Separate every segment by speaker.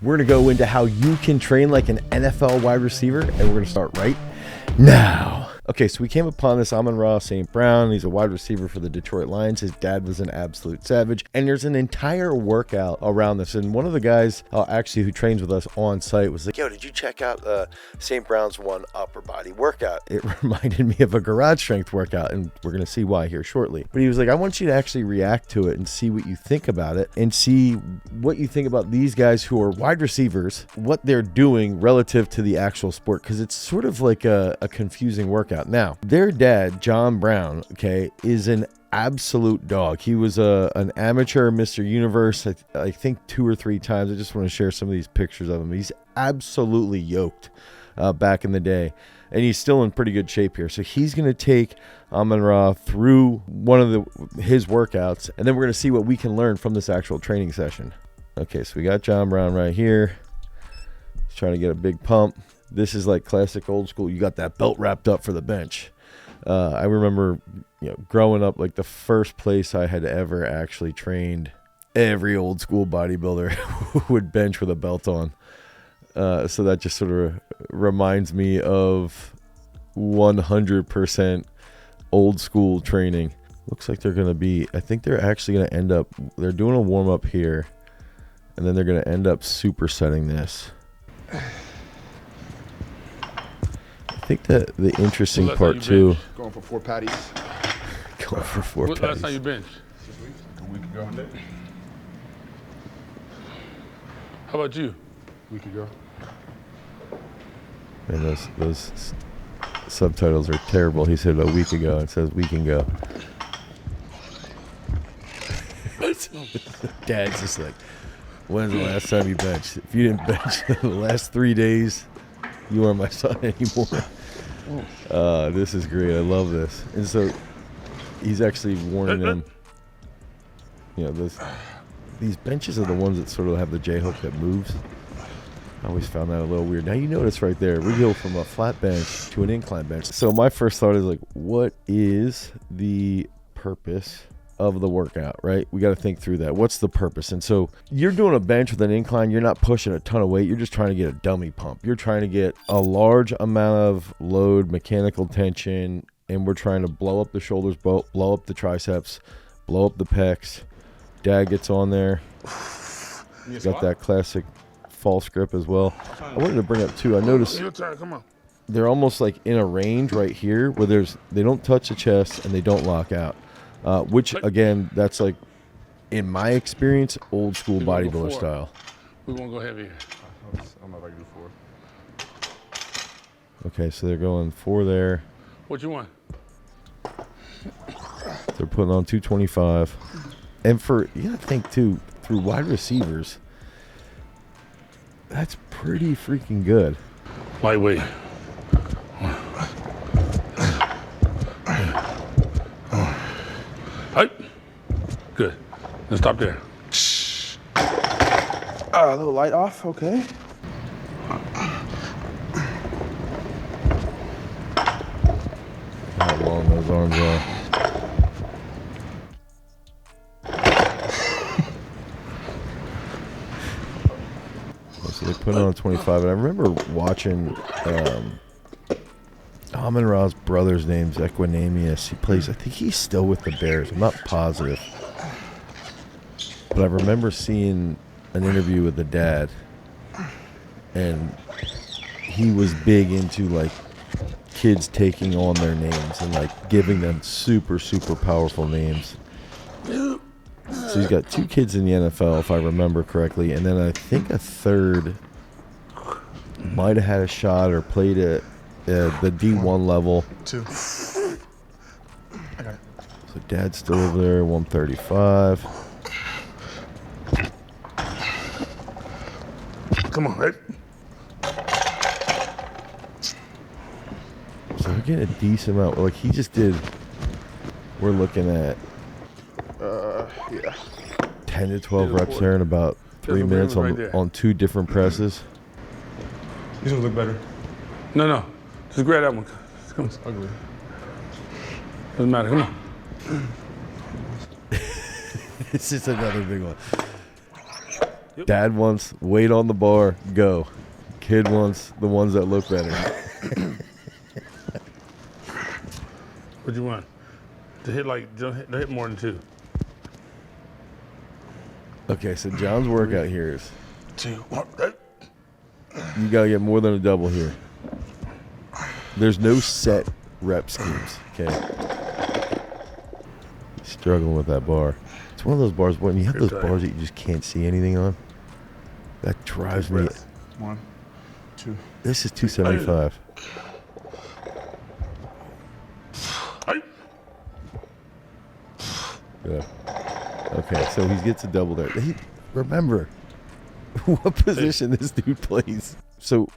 Speaker 1: We're going to go into how you can train like an NFL wide receiver, and we're going to start right now. Okay, so we came upon this Amon-Ra St. Brown. He's a wide receiver for the Detroit Lions. His dad was an absolute savage, and there's an entire workout around this. And one of the guys actually who trains with us on site was like, yo, did you check out St. Brown's one upper body workout? It reminded me of a garage strength workout, and we're going to see why here shortly. But he was like, I want you to actually react to it and see what you think about it and see what you think about these guys who are wide receivers, what they're doing relative to the actual sport, because it's sort of like a confusing workout. Now, their dad, John Brown, okay, is an absolute dog. He was an amateur Mr. Universe, I think 2 or 3 times. I just want to share some of these pictures of him. He's absolutely yoked back in the day, and he's still in pretty good shape here. So he's going to take Amon-Ra through one of his workouts, and then we're going to see what we can learn from this actual training session. Okay, so we got John Brown right here. He's trying to get a big pump. This is like classic old school. You got that belt wrapped up for the bench. I remember, growing up, like the first place I had ever actually trained, every old school bodybuilder would bench with a belt on. So that just sort of reminds me of 100% old school training. Looks like I think they're actually going to end up, they're doing a warm up here, and then they're going to end up supersetting this. I think that the interesting part too.
Speaker 2: Going for 4 patties.
Speaker 1: Going for 4 patties.
Speaker 3: Last time you bench?
Speaker 2: A week ago.
Speaker 3: How about you?
Speaker 2: A week ago.
Speaker 1: And those subtitles are terrible. He said a week ago. It says week ago. Dad's just like, when's the last time you benched? If you didn't bench the last 3 days, you aren't my son anymore. This is great. I love this. And so he's actually warning them. These benches are the ones that sort of have the J-hook that moves. I always found that a little weird. Now you notice right there, we go from a flat bench to an incline bench. So my first thought is like, what is the purpose of the workout, right? We got to think through that. What's the purpose? And so you're doing a bench with an incline. You're not pushing a ton of weight. You're just trying to get a dummy pump. You're trying to get a large amount of load, mechanical tension, and we're trying to blow up the shoulders, blow up the triceps, blow up the pecs. Dad gets on there. Got that classic false grip as well. I wanted to bring up too, I noticed they're almost like in a range right here where they don't touch the chest and they don't lock out. Which, again, that's like, in my experience, old school bodybuilder style.
Speaker 3: We won't go heavy.
Speaker 2: I'm not like do 4.
Speaker 1: Okay, so they're going 4 there.
Speaker 3: What you want?
Speaker 1: They're putting on 225. And you got to think, too, through wide receivers, that's pretty freaking good.
Speaker 3: Lightweight. Good. Let's stop there.
Speaker 2: A little light off, okay.
Speaker 1: How long those arms are. So they put it on 25, and I remember watching Amon-Ra's brother's name's Equinemius. He plays, I think he's still with the Bears. I'm not positive. But I remember seeing an interview with the dad, and he was big into like kids taking on their names and like giving them super, super powerful names. So he's got 2 kids in the NFL, if I remember correctly, and then I think a third might have had a shot or played at the D1 level.
Speaker 2: 2. Okay.
Speaker 1: So dad's still over there, 135.
Speaker 3: Come on, right?
Speaker 1: So we're getting a decent amount. Like he just did, we're looking at 10 to 12 reps there in about 3 minutes on 2 different presses.
Speaker 2: These ones look better.
Speaker 3: No. Just grab that one. Come on.
Speaker 2: It's ugly.
Speaker 3: Doesn't matter. Come on.
Speaker 1: This is another big one. Dad wants weight on the bar, go. Kid wants the ones that look better.
Speaker 3: What you want? To hit like, don't hit more than 2.
Speaker 1: Okay, so John's workout here is
Speaker 3: 2, 1.
Speaker 1: you gotta get more than a double here. There's no set rep schemes, okay? Struggling with that bar. It's one of those bars, when you have those bars that you just can't see anything on, that drives me.
Speaker 2: 1, 2.
Speaker 1: This is 275. Yeah. Okay, so he gets a double there. Remember what position this dude plays. So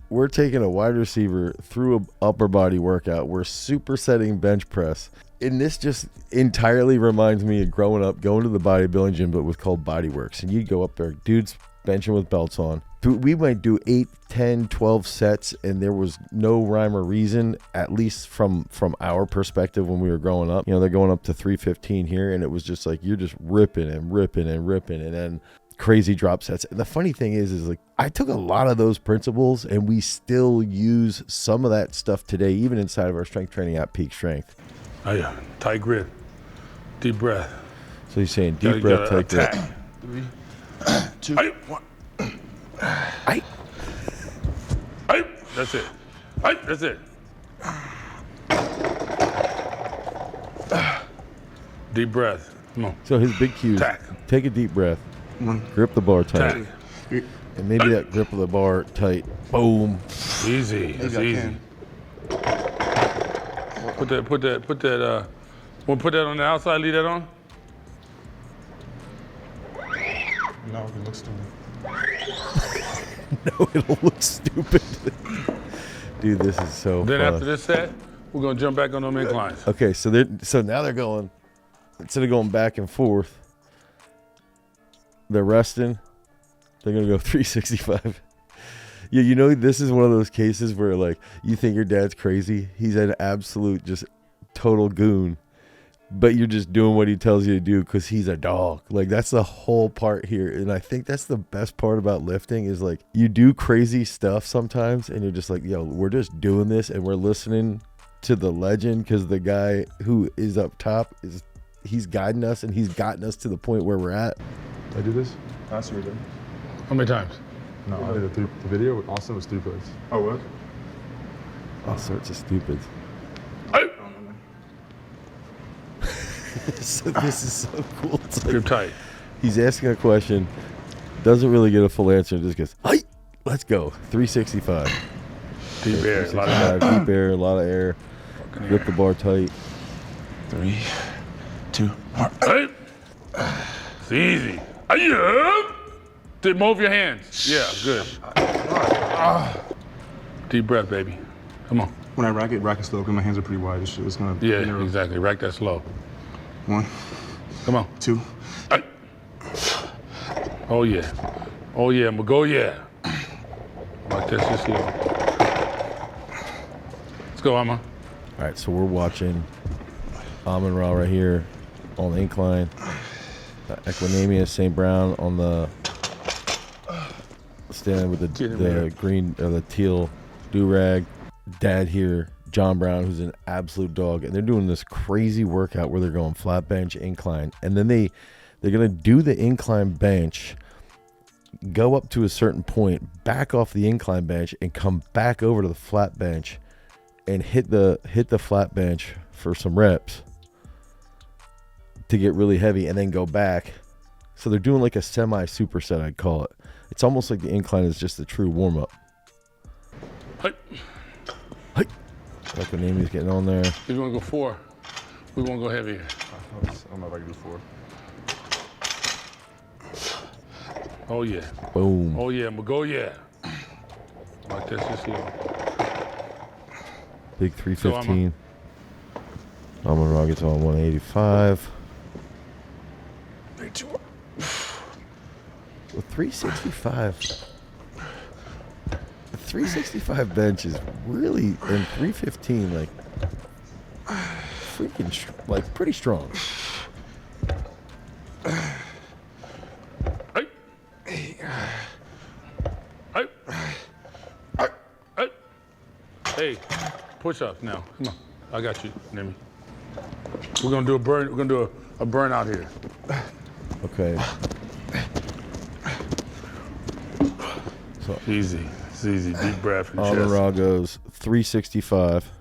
Speaker 1: we're taking a wide receiver through an upper body workout. We're supersetting bench press. And this just entirely reminds me of growing up, going to the bodybuilding gym, but it was called Body Works. And you'd go up there, dudes benching with belts on. We might do 8, 10, 12 sets, and there was no rhyme or reason, at least from our perspective when we were growing up. You know, they're going up to 315 here, and it was just like you're just ripping and ripping and ripping, and then crazy drop sets. And the funny thing is like I took a lot of those principles, and we still use some of that stuff today, even inside of our strength training at Peak Strength.
Speaker 3: Oh yeah, tight grip, deep breath.
Speaker 1: So you're saying deep breath, tight grip.
Speaker 2: 3, 2, 1.
Speaker 3: That's it. That's it. Deep breath. Come on.
Speaker 1: So his big cue is take a deep breath, grip the bar tight, and maybe that grip of the bar tight. Boom.
Speaker 3: Easy. It's easy. Put that. Want to put that on the outside? Leave that on.
Speaker 2: No, it looks stupid.
Speaker 1: No, it'll look stupid. Dude, this is so
Speaker 3: Then
Speaker 1: fun.
Speaker 3: after this set, we're gonna jump back on them inclines.
Speaker 1: Okay, so now they're going, instead of going back and forth, they're resting. They're gonna go 365. Yeah, you know, this is one of those cases where like you think your dad's crazy. He's an absolute just total goon. But you're just doing what he tells you to do because he's a dog. Like, that's the whole part here. And I think that's the best part about lifting is, like, you do crazy stuff sometimes and you're just like, yo, we're just doing this and we're listening to the legend because the guy who is up top, he's guiding us and he's gotten us to the point where we're at.
Speaker 2: I do this? Last year we did.
Speaker 3: How many times?
Speaker 2: No, I did the video with Austin with stupids. Oh, what?
Speaker 1: All sorts of stupids. So this is so cool. It's like,
Speaker 3: Grip tight.
Speaker 1: he's asking a question, doesn't really get a full answer, just goes, "Hey, let's go." 365.
Speaker 3: Deep air. A lot of air.
Speaker 1: Deep air, a lot of air. Grip the bar tight.
Speaker 2: 3, 2, 1.
Speaker 3: It's easy. Move your hands. Yeah, good. Deep breath, baby. Come on.
Speaker 2: When I rack it slow because my hands are pretty wide. This shit is gonna.
Speaker 3: Yeah, exactly. Rack that slow.
Speaker 2: 1,
Speaker 3: Come on.
Speaker 2: 2.
Speaker 3: Oh yeah. Oh yeah. I'm gonna go. Yeah. Like this, just slow. Let's go, Amon.
Speaker 1: All right, so we're watching Amon-Ra right here on the incline. Equinamia, St. Brown on the standing with the green or the teal do-rag. Dad here, John Brown, who's an absolute dog, and they're doing this crazy workout where they're going flat bench, incline, and then they're gonna do the incline bench, go up to a certain point, back off the incline bench, and come back over to the flat bench, and hit the flat bench for some reps to get really heavy, and then go back. So they're doing like a semi superset, I'd call it. It's almost like the incline is just a true warm up.
Speaker 3: Hey.
Speaker 1: Equinamia's getting on there.
Speaker 3: If you want to go 4, we won't go heavier.
Speaker 2: I don't know if I can do 4.
Speaker 3: Oh yeah.
Speaker 1: Boom.
Speaker 3: Oh yeah. I'm gonna go. Yeah. Like this, just slow.
Speaker 1: Big 315. Amon-Ra gets on 185. Well, 365. The 365 bench is really, and 315, like, freaking, like, pretty strong.
Speaker 3: Hey. Hey, push up now. Come on. I got you, Nemi. We're gonna do a burn. We're gonna do a burnout here.
Speaker 1: Okay. So
Speaker 3: Easy. It's easy. Deep breath in the chest.
Speaker 1: Amon-Ra goes 365,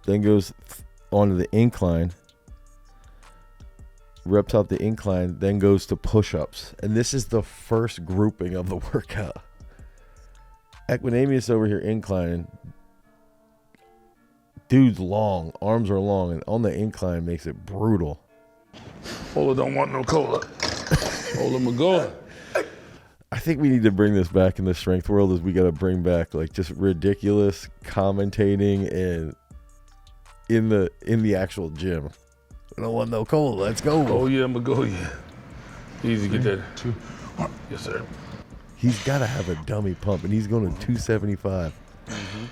Speaker 1: then goes onto the incline, reps out the incline, then goes to push-ups. And this is the first grouping of the workout. Equinemius over here inclining. Dude's long, arms are long, and on the incline makes it brutal.
Speaker 3: Ola don't want no cola. Ola Magola.
Speaker 1: I think we need to bring this back in the strength world. Is we got to bring back like just ridiculous commentating and in the actual gym. I don't want no cola. Let's go.
Speaker 3: Oh yeah, Magola. Easy, get that. 2, 1. Yes, sir.
Speaker 1: He's got to have a dummy pump, and he's going to 275.
Speaker 3: Mm-hmm.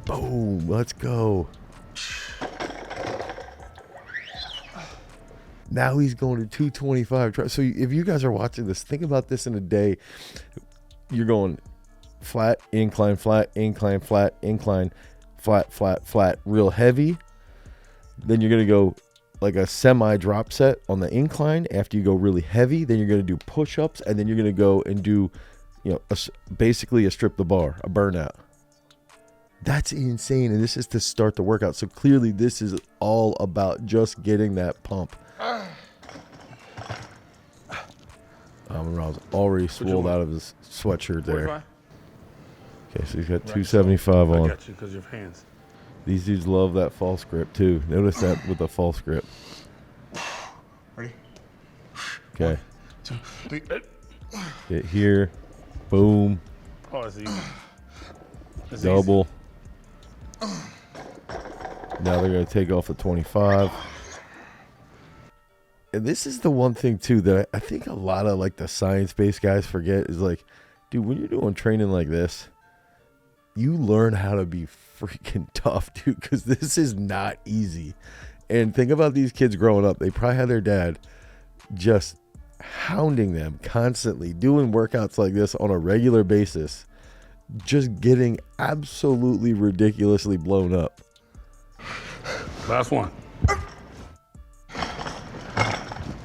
Speaker 1: Boom. Let's go. Now he's going to 225. So if you guys are watching this, think about this in a day. You're going flat, incline, flat, incline, flat, incline, flat, flat, flat, real heavy. Then you're going to go like a semi drop set on the incline after you go really heavy. Then you're going to do push-ups, and then you're going to go and do, basically a strip the bar, a burnout. That's insane, and this is to start the workout. So clearly this is all about just getting that pump. Amon-Ra's already swelled out of his sweatshirt there.
Speaker 3: 45?
Speaker 1: Okay, so he's got 275 on.
Speaker 3: I got you because your hands.
Speaker 1: These dudes love that false grip too. Notice that with the false grip.
Speaker 2: Ready?
Speaker 1: Okay.
Speaker 2: 1, 2, 3.
Speaker 1: Get here. Boom.
Speaker 3: Oh, that's easy. That's
Speaker 1: Double. Now they're going to take off the 25. And this is the one thing too that I think a lot of like the science-based guys forget is like, dude, when you're doing training like this, you learn how to be freaking tough, dude, because this is not easy. And think about these kids growing up. They probably had their dad just hounding them constantly, doing workouts like this on a regular basis, just getting absolutely ridiculously blown up.
Speaker 3: Last one.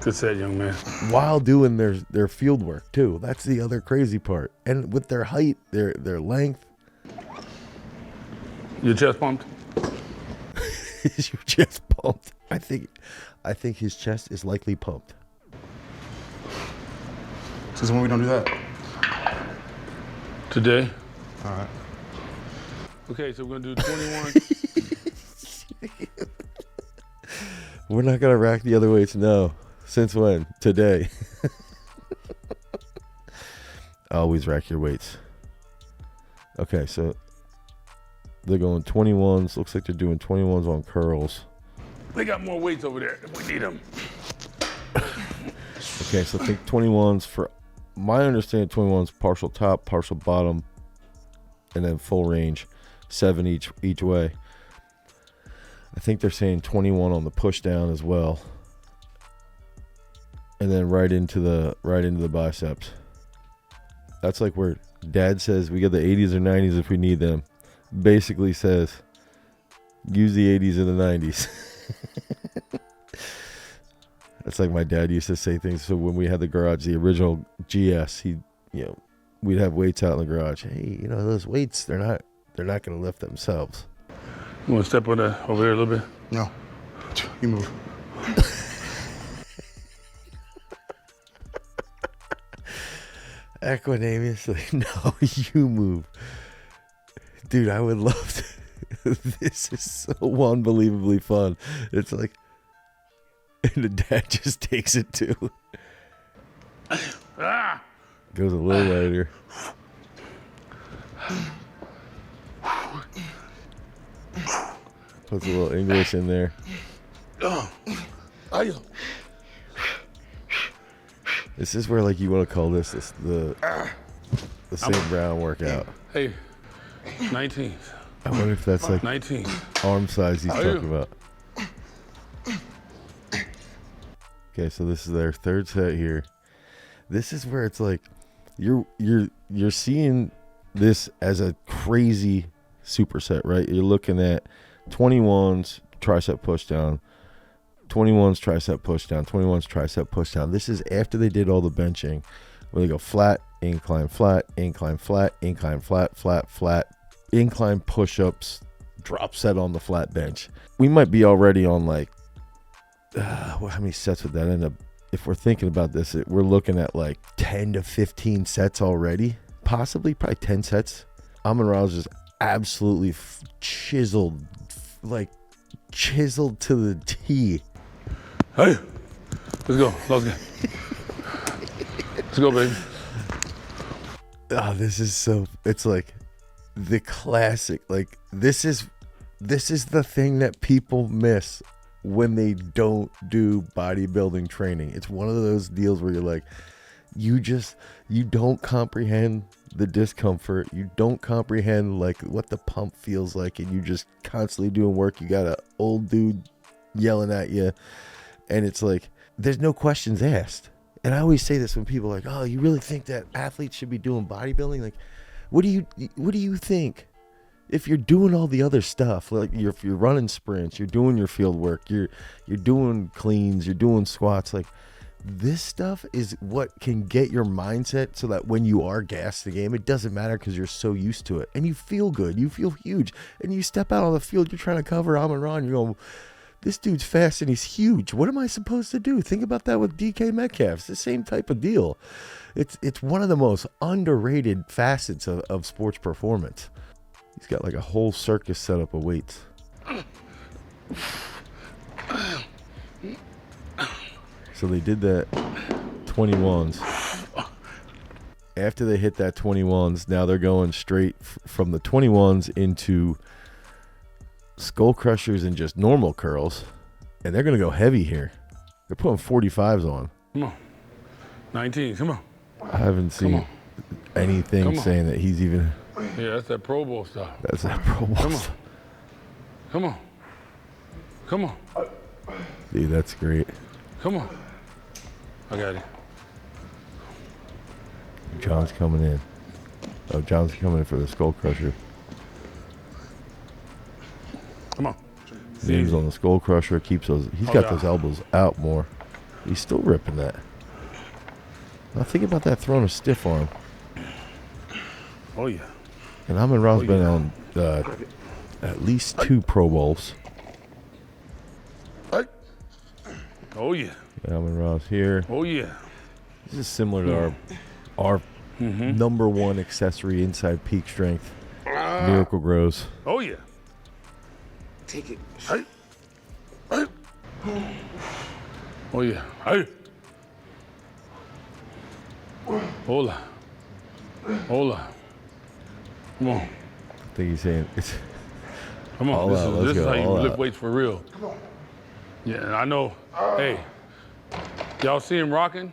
Speaker 3: Good set, young man.
Speaker 1: While doing their field work too. That's the other crazy part. And with their height, their length.
Speaker 3: Your chest pumped?
Speaker 1: Is your chest pumped? I think his chest is likely pumped.
Speaker 2: Since when we don't do that?
Speaker 3: Today.
Speaker 2: All right.
Speaker 3: Okay, so we're gonna do 21.
Speaker 1: We're not gonna rack the other weights, no. Since when? Today. Always rack your weights. Okay, so they're going 21s. Looks like they're doing 21s on curls.
Speaker 3: They got more weights over there if we need them.
Speaker 1: Okay, so I think 21s for my understanding, 21s partial top, partial bottom, and then full range, 7 each way. I think they're saying 21 on the push down as well. And then right into the biceps. That's like where Dad says we get the 80s or 90s if we need them. Basically says use the 80s or the 90s. That's like my dad used to say things. So when we had the garage, the original GS, we'd have weights out in the garage. Hey, those weights, they're not going to lift themselves.
Speaker 3: You want to step on that over here a little bit?
Speaker 2: No. You move.
Speaker 1: Equinemius, no, you move. Dude, I would love to. This is so unbelievably fun. It's like, and the dad just takes it too. Goes a little later. Puts a little English in there. This is where like you want to call this the St. Brown workout.
Speaker 3: Hey, 19.
Speaker 1: I wonder if that's like
Speaker 3: 19.
Speaker 1: arm size he's talking about. Okay, so this is their third set here. This is where it's like you're seeing this as a crazy superset, right? You're looking at 21s, tricep push down, 21s, tricep push down, 21s, tricep push down. This is after they did all the benching, where they go flat, incline, flat, incline, flat, incline, flat, flat, flat, incline push-ups, drop set on the flat bench. We might be already on like, how many sets would that end up? If we're thinking about this, we're looking at like 10 to 15 sets already, possibly probably 10 sets. Amon-Ra is just absolutely chiseled, like chiseled to the T.
Speaker 3: Hey, let's go. Let's go, baby.
Speaker 1: Oh, this is so, it's like the classic, like this is the thing that people miss when they don't do bodybuilding training. It's one of those deals where you're like, you don't comprehend the discomfort. You don't comprehend like what the pump feels like, and you just constantly doing work. You got an old dude yelling at you, and it's like, there's no questions asked. And I always say this when people are like, oh, you really think that athletes should be doing bodybuilding? Like, what do you think? If you're doing all the other stuff, like if you're running sprints, you're doing your field work, you're doing cleans, you're doing squats, like this stuff is what can get your mindset so that when you are gassed the game, it doesn't matter because you're so used to it and you feel good, you feel huge, and you step out on the field, you're trying to cover Amon-Ra, and you're going, this dude's fast and he's huge. What am I supposed to do? Think about that with DK Metcalf. It's the same type of deal. It's one of the most underrated facets of sports performance. He's got like a whole circus setup of weights. So they did that 21s. After they hit that 21s, now they're going straight from the 21s into skull crushers and just normal curls. And they're going to go heavy here. They're putting 45s on.
Speaker 3: Come on. 19, come on.
Speaker 1: I haven't seen anything saying that he's even...
Speaker 3: Yeah, that's that Pro Bowl stuff.
Speaker 1: That's that Pro Bowl stuff.
Speaker 3: Come on. Come on.
Speaker 1: Dude, that's great.
Speaker 3: Come on. I got it.
Speaker 1: John's coming in. Oh, John's coming in for the skull crusher.
Speaker 3: Come on.
Speaker 1: Knees on the skull crusher. Keeps those. He's got those elbows out more. He's still ripping that. Now think about that throwing a stiff arm.
Speaker 3: Oh yeah.
Speaker 1: And Amon-Ra's been on at least 2 Pro Bowls.
Speaker 3: Oh yeah.
Speaker 1: Amon-Ra's here.
Speaker 3: Oh yeah.
Speaker 1: This is similar to our number 1 accessory inside peak strength. Miracle Grows.
Speaker 3: Oh yeah.
Speaker 4: Take it.
Speaker 3: Hey. Hey. Oh yeah. Hey. Hola. Hola. Come on.
Speaker 1: I think he's saying it's
Speaker 3: Come on.
Speaker 1: all out.
Speaker 3: This is how you
Speaker 1: all
Speaker 3: lift
Speaker 1: out.
Speaker 3: weights for real. Yeah, and I know. Hey, y'all see him rocking?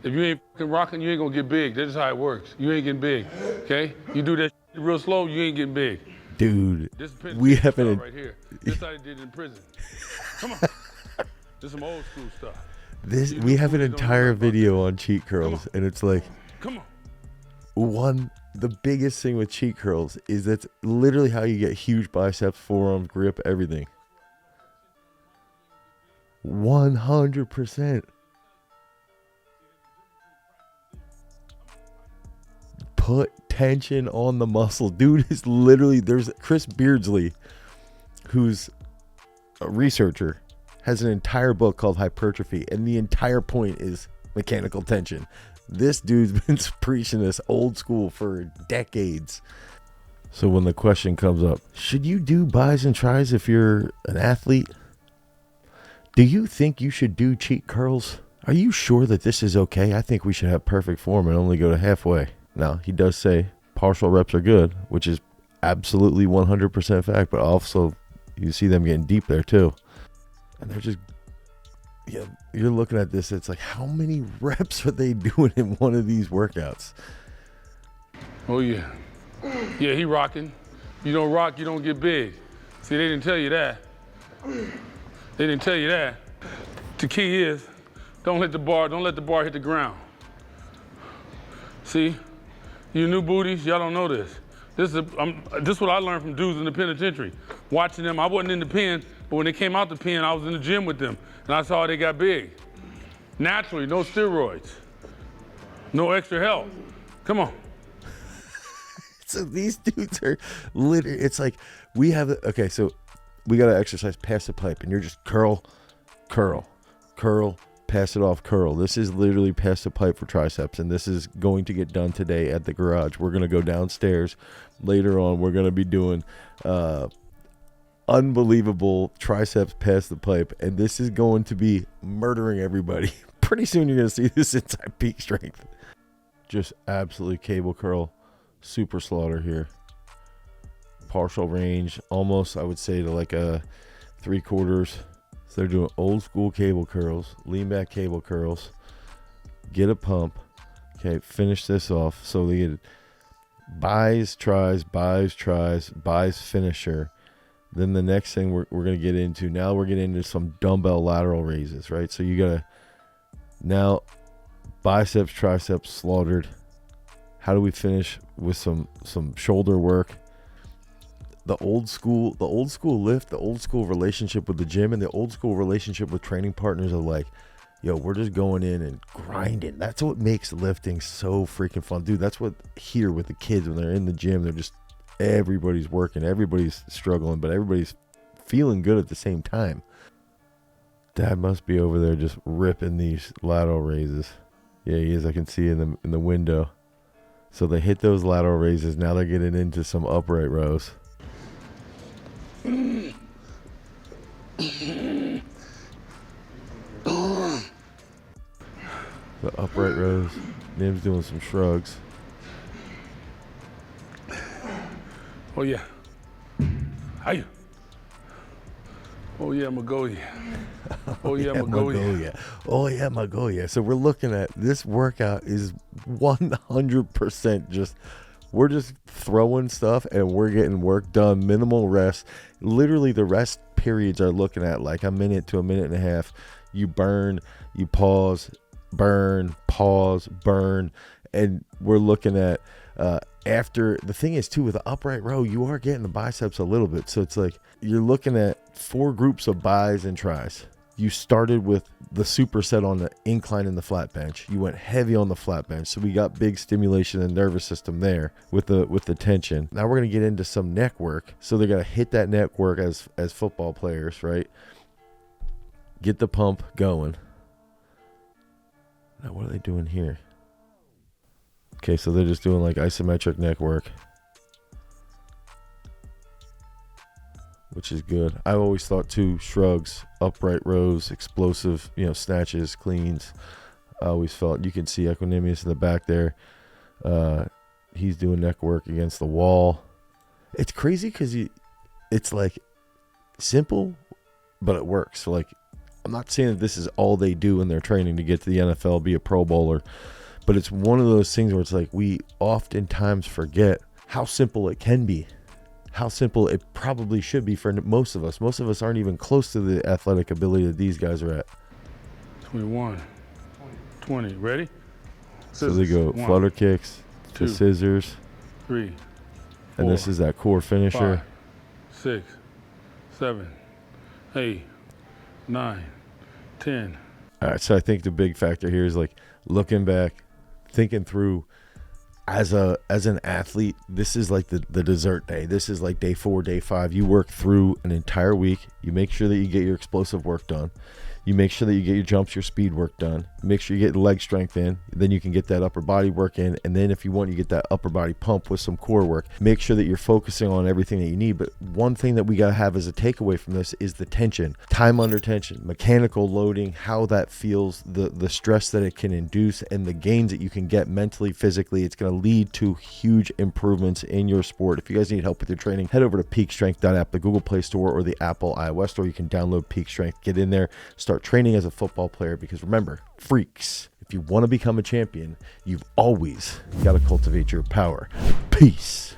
Speaker 3: If you ain't fucking rocking, you ain't gonna get big. That's just how it works. You ain't getting big. Okay? You do that shit real slow, you ain't getting big.
Speaker 1: Dude,
Speaker 3: This is
Speaker 1: we haven't.
Speaker 3: right here. This is how they did it in prison. Come on. This is some old school stuff.
Speaker 1: We have an entire video on cheat curls, and it's like,
Speaker 3: Come on.
Speaker 1: the biggest thing with cheat curls is that's literally how you get huge biceps, forearms, grip, everything. 100%. Put tension on the muscle. Dude is literally, there's Chris Beardsley, who's a researcher, has an entire book called Hypertrophy, and the entire point is mechanical tension. This dude's been preaching this old school for decades. So when the question comes up, should you do bis and tris if you're an athlete? Do you think you should do cheat curls? Are you sure that this is okay? I think we should have perfect form and only go to halfway. Now, he does say partial reps are good, which is absolutely 100% fact, but also you see them getting deep there too. And they're just, yeah, you're looking at this, it's like, how many reps are they doing in one of these workouts?
Speaker 3: Oh yeah. Yeah, he rocking. You don't rock, you don't get big. See, they didn't tell you that. They didn't tell you that. The key is, don't let the bar hit the ground. See, you new booties, y'all don't know this. This is what I learned from dudes in the penitentiary. Watching them, I wasn't in the pen, but when they came out the pen, I was in the gym with them, and I saw how they got big. Naturally, no steroids, no extra help. Come on.
Speaker 1: So these dudes are literally, it's like we have, okay, so we got to exercise past the pipe, and you're just curl, pass it off, curl. This is literally past the pipe for triceps, and this is going to get done today at the garage. We're going to go downstairs later on. We're going to be doing unbelievable triceps past the pipe, and this is going to be murdering everybody. Pretty soon you're going to see this inside Peak Strength. Just absolutely cable curl. Super slaughter here. Partial range, almost I would say to like a 3/4. So they're doing old school cable curls, lean back cable curls. Get a pump. Okay, finish this off. So they get buys, tries, finisher. Then the next thing we're going to get into, now we're getting into some dumbbell lateral raises, right? So you got to now biceps, triceps slaughtered. How do we finish with some shoulder work? The old school lift, the old school relationship with the gym, and the old school relationship with training partners are like, yo, we're just going in and grinding. That's what makes lifting so freaking fun. Dude, that's what here with the kids when they're in the gym, they're just, everybody's working, everybody's struggling, but everybody's feeling good at the same time. Dad must be over there just ripping these lateral raises. Yeah, he is. I can see in the window. So they hit those lateral raises. Now they're getting into some upright rows. The upright rows. Nim's doing some shrugs.
Speaker 3: Oh yeah. How you? Oh yeah, Magoya. Oh yeah, Magoya.
Speaker 1: Oh yeah, Magoya. So we're looking at this workout is 100% just, we're just throwing stuff and we're getting work done. Minimal rest. Literally the rest periods are looking at like a minute to a minute and a half. You burn, you pause, burn, pause, burn. And we're looking at after, the thing is too, with the upright row, you are getting the biceps a little bit. So it's like you're looking at 4 groups of bis and tries. You started with the superset on the incline and the flat bench. You went heavy on the flat bench. So we got big stimulation in the nervous system there with the tension. Now we're going to get into some neck work. So they're going to hit that neck work as football players, right? Get the pump going. Now what are they doing here? Okay, so they're just doing like isometric neck work, which is good. I've always thought too, shrugs, upright rows, explosive, snatches, cleans. I always felt, you can see Equanimous in the back there. He's doing neck work against the wall. It's crazy because it's like simple, but it works. So like, I'm not saying that this is all they do in their training to get to the NFL, be a Pro Bowler. But it's one of those things where it's like we oftentimes forget how simple it can be, how simple it probably should be for most of us. Most of us aren't even close to the athletic ability that these guys are at.
Speaker 3: 21, 20, ready?
Speaker 1: So they go flutter kicks to scissors.
Speaker 3: 3, 4,
Speaker 1: and this is that core finisher.
Speaker 3: 5, 6, 7, 8, 9, 10.
Speaker 1: All right, so I think the big factor here is like looking back, thinking through as an athlete, this is like the dessert day. This is like day 4, day 5. You work through an entire week. You make sure that you get your explosive work done. You make sure that you get your jumps, your speed work done. Make sure you get leg strength in. Then you can get that upper body work in. And then if you want, you get that upper body pump with some core work. Make sure that you're focusing on everything that you need. But one thing that we got to have as a takeaway from this is the tension, time under tension, mechanical loading, how that feels, the stress that it can induce, and the gains that you can get mentally, physically. It's going to lead to huge improvements in your sport. If you guys need help with your training, head over to peakstrength.app, the Google Play Store or the Apple iOS Store. You can download Peak Strength, get in there, start training as a football player, because remember, freaks, if you want to become a champion, you've always got to cultivate your power. Peace.